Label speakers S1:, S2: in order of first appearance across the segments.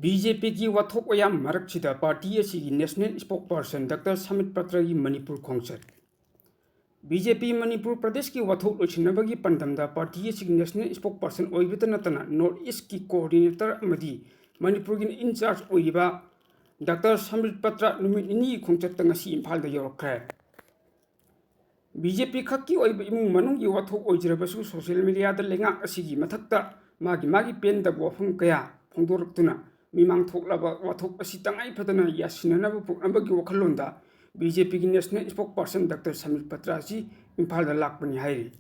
S1: BJP की Wathok oyam Marakta Party Asigi National Spokesperson Dr.Sambit Patra की Manipur Khongchat BJP Manipur Pradesh की Wathok Luchinabagi Pandamda Party Asigi National Spokesperson Oibitanatana North East की Coordinator Amadi Manipur की in charge Oiba Dr.Sambit Patra Numit Ini Khongchat Tangasi Impal da Yorokre BJP Khaki Oiba Imung Manung की Wathok Oijrabasu social media da lenga Asigi Matakta Magi pen da Wafum Kaya Pongdoraktuna Mimang Thoklaba Wathok Asitangai Patana Yasinana Puknabagi Wakalonda BJP National Spokesperson Dr.Sambit Patra si Impal da Lakpani Hairi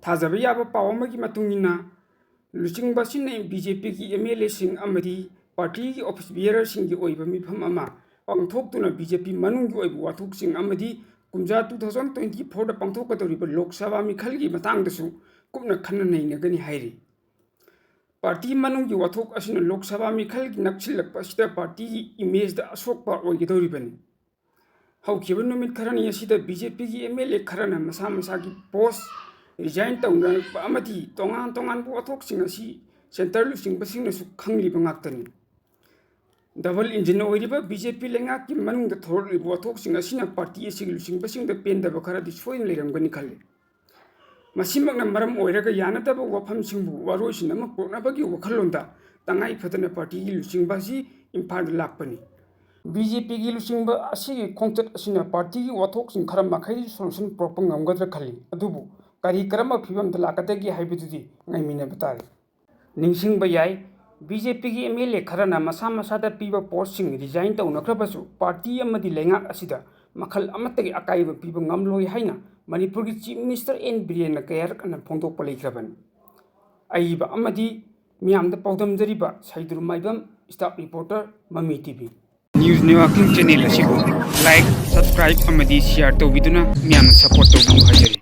S1: Thazabaya Pawamagi Matungina Luching Basin BJP ki MLA Sing Amadi Party Office Bearer Sing Oiba Mifam Ama Pangthoktuna BJP Manungi Oibu Wathok Sing Amadi Kumja 2024 da Pangthokadoriba Lok Sabha Mikhalgi Matangdasu Kupna Khana Nainagani Hairi Party Manungi Wathok Asina Lok Sabha Mikhal Nakchilak Pasita Party image the Asok Par Oigidoribani. How given no Karani Asida BJP MLA Karana Masamasaki post resign town Amadi Tongan Wathok Singasi Center Lusing Basinasu Kangli Bangaktani. Double engine Oidiba BJP Lengaki Manung the Thor Wathok Singasina Party is Lusing Basing the Pen the Bakara destroying Legamganicali. Masimak na maram oiraga Janata wafam singbu waroisin ama purnabagi wakalonda tangai patana party lusing basi impar lakpani BJP gi lusing ba asigi Khongchat asina party Wathok sing kharam makhai solution propang ngamgadra khali adubu kari karama phibam da lakatagi haibidudi ngaimina batari ningsing ba yai BJP gi MLA kharana masa da piba post sing resign tawnakrabasu party amadi lengak asida makhal amatagi akaiba piba ngamloi haina Manipur ki Chief Minister N. Birena Kayar kana Pongdok Palakraban. Aiba Amadi Miam the Podam Jariba, Saidur Maibam, Staff Reporter, Mami TV. News Newaking Channel Asigo. Like, subscribe Amadi, share to Viduna, Miam support to Hajari.